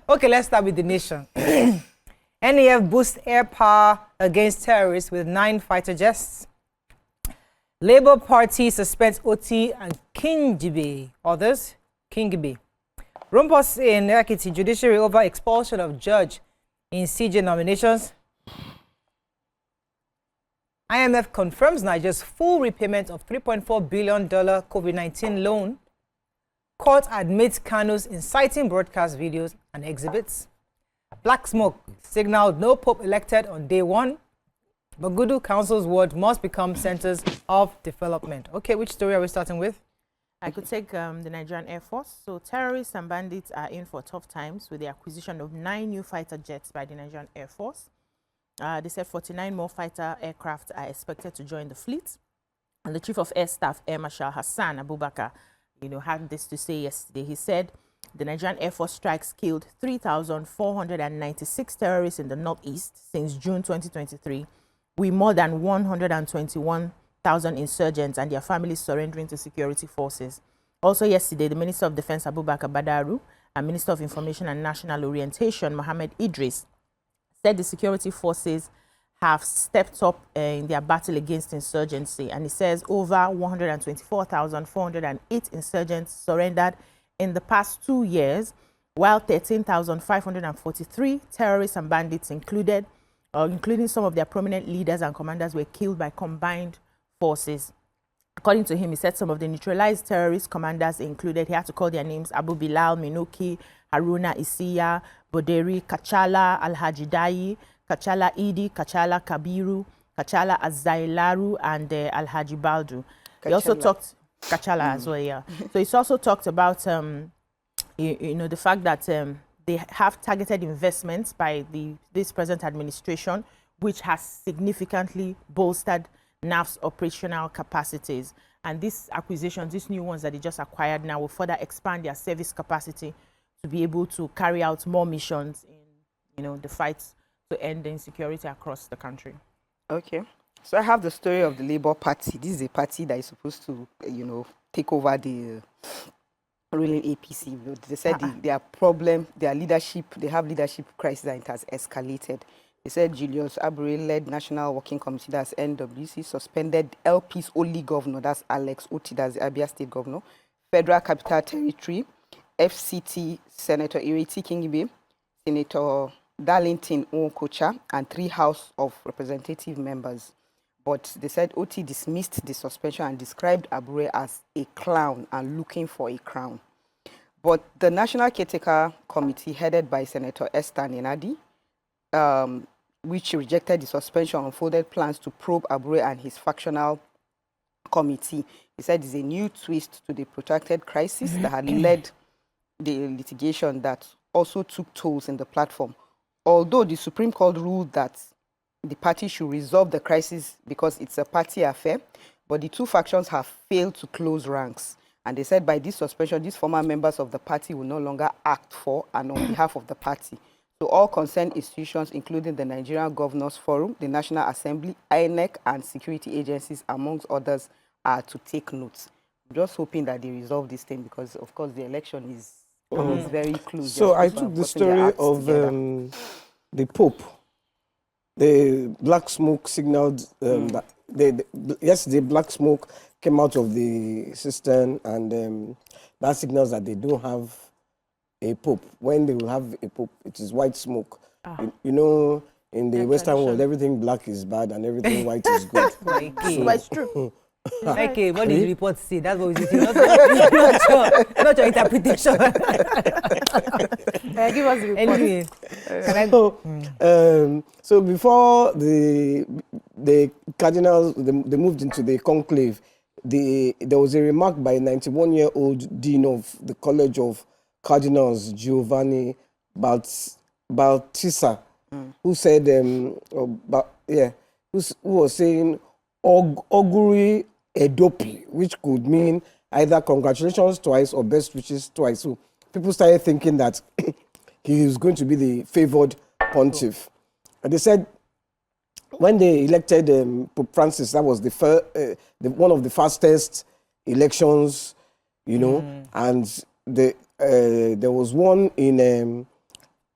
Okay, let's start with the nation. NEF boosts air power against terrorists with 9 fighter jets. Labour Party suspends OT and Kingibe. Others, Kingibe. Rumpus in Ekiti judiciary over expulsion of judge in CJ nominations. IMF confirms Nigeria's full repayment of $3.4 billion COVID-19 loan. Court admits Kanu's inciting broadcast videos and exhibits. Black smoke signaled no pope elected on day 1. Bagudu Council's ward must become centers of development. Okay, which story are we starting with? I could take the Nigerian Air Force. So terrorists and bandits are in for tough times with the acquisition of 9 new fighter jets by the Nigerian Air Force. They said 49 more fighter aircraft are expected to join the fleet. And the Chief of Air Staff, Air Marshal Hassan Abubakar, had this to say yesterday. He said the Nigerian Air Force strikes killed 3,496 terrorists in the Northeast since June 2023, with more than 121,000 insurgents and their families surrendering to security forces. Also yesterday, the Minister of Defense, Abubakar Badaru, and Minister of Information and National Orientation, Mohammed Idris, said the security forces have stepped up in their battle against insurgency. And he says over 124,408 insurgents surrendered in the past 2 years, while 13,543 terrorists and bandits including some of their prominent leaders and commanders, were killed by combined forces. According to him, he said some of the neutralized terrorist commanders included, he had to call their names, Abu Bilal, Minuki, Haruna Isiya, Boderi, Kachala Al-Hajidai, Kachala Idi, Kachala Kabiru, Kachala Azailaru, and Al-Haji Baldu. He also talked, Kachala as well, yeah. So he's also talked about, the fact that they have targeted investments by this present administration, which has significantly bolstered NAF's operational capacities. And these acquisitions, these new ones that they just acquired now, will further expand their service capacity to be able to carry out more missions in, the fight to end the insecurity across the country. Okay. So I have the story of the Labour Party. This is a party that is supposed to, take over the ruling APC. They said their leadership, they have leadership crisis and it has escalated. They said Julius Abure-led National Working Committee, that's NWC, suspended LP's only governor, that's Alex Oti, that's the Abia State governor, Federal Capital Territory, FCT Senator Ireti Kingibe, Senator Darlington Onkocha, and 3 House of Representative members. But they said Oti dismissed the suspension and described Abure as a clown and looking for a crown. But the National Caretaker Committee, headed by Senator Esther Nenadi, which rejected the suspension, unfolded plans to probe Abure and his factional committee. He said it's a new twist to the protracted crisis that had led the litigation that also took tolls in the platform. Although the Supreme Court ruled that the party should resolve the crisis because it's a party affair, but the 2 factions have failed to close ranks. And they said by this suspension, these former members of the party will no longer act for and on behalf of the party. So all concerned institutions, including the Nigerian Governors Forum, the National Assembly, INEC, and security agencies, amongst others, are to take notes. I'm just hoping that they resolve this thing because, of course, the election is very close. So I took the story of the Pope. The black smoke signaled that yesterday black smoke came out of the cistern, and that signals that they don't have a pope. When they will have a pope, it is white smoke. In the Western world, everything black is bad and everything white is good. But it's true. Okay, what did the report say? That's what we see. Not your interpretation. Give us the report. Anyway. So before the cardinals, they moved into the conclave, there was a remark by a 91-year-old dean of the College of Cardinals, Giovanni Baltisa, who said, who was saying, Auguri Edopi, which could mean either congratulations twice or best wishes twice. So people started thinking that he was going to be the favored pontiff. And they said when they elected Pope Francis, that was one of the fastest elections, and there was one in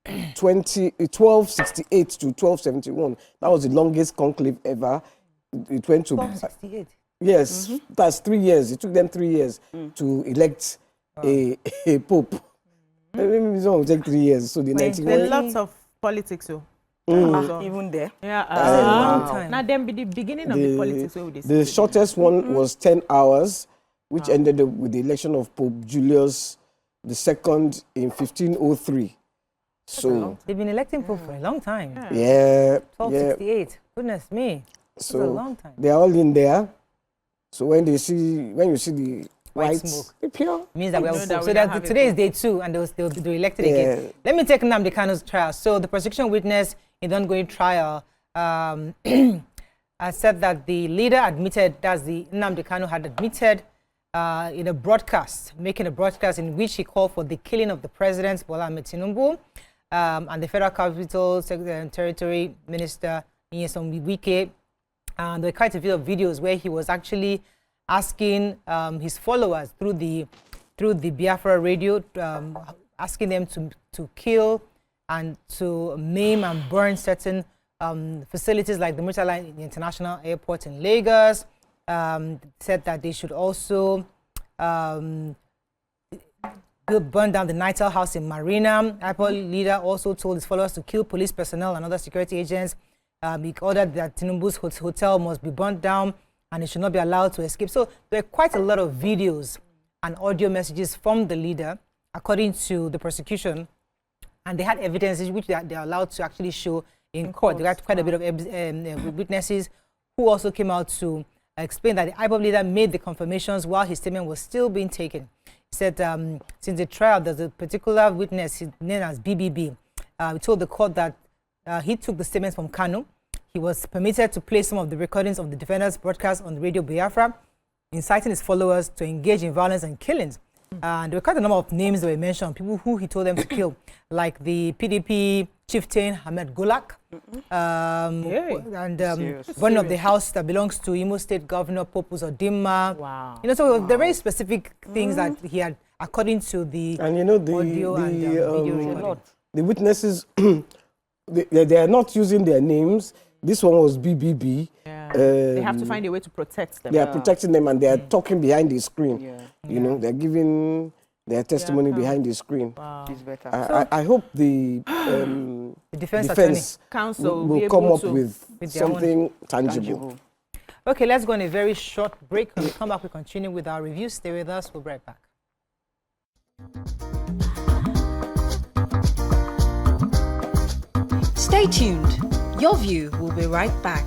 1268 to 1271. That was the longest conclave ever. It went to 1268. yes, that's 3 years. It took them 3 years to elect a pope. Maybe it's going to take 3 years. So the Wait, 91. There's lots of politics, so. Even there. Yeah, a long time. Now, then be the beginning of the politics. Where would they The say? shortest one was 10 hours, which ended up with the election of Pope Julius II in 1503. So, They've been electing Pope for a long time. yeah. 1268. Goodness me. That's a So long time. they are all in there. So when you see the White white smoke. the pure. Means that we You have know that so we that don't have today it. is day 2 and they'll be elected Yeah. again. Let me take Nnamdi Kanu's trial. So the prosecution witness in the ongoing trial said that the leader admitted, that's the Nnamdi Kanu had admitted in a broadcast, making a broadcast in which he called for the killing of the president, Bola Ahmed Tinubu, and the Federal Capital Territory Minister, Nyesom Wike. And there were quite a few of videos where he was actually asking his followers through the Biafra radio, asking them to kill and to maim and burn certain facilities like the Murtala International Airport in Lagos. Said that they should also burn down the Nitel House in Marina. Airport leader also told his followers to kill police personnel and other security agents. He ordered that Tinubu's hotel must be burnt down and it should not be allowed to escape. So there are quite a lot of videos and audio messages from the leader, according to the prosecution, and they had evidences which they are allowed to actually show in court. They had quite a bit of witnesses who also came out to explain that the IPOB leader made the confirmations while his statement was still being taken. He said since the trial, there's a particular witness named as BBB. He told the court that he took the statements from Kanu. He was permitted to play some of the recordings of the defendants' broadcast on the Radio Biafra, inciting his followers to engage in violence and killings. And there were quite a number of names that were mentioned, people who he told them to kill, like the PDP chieftain Ahmed Golak, and one of the house that belongs to Imo State Governor Popus Odimma. Wow. You know, so there were very specific things that he had, according to the And you know audio and video recording. the witnesses they are not using their names. This one was BBB. Yeah. They have to find a way to protect them. They are protecting them and they are talking behind the screen. Yeah. You know, they're giving their testimony behind the screen. Wow. It's better. I hope the defense defense Council will be come able up to- with their own something tangible. Okay, let's go on a very short break. When we come back, we continue with our review. Stay with us. We'll be right back. Stay tuned. Your View will be right back.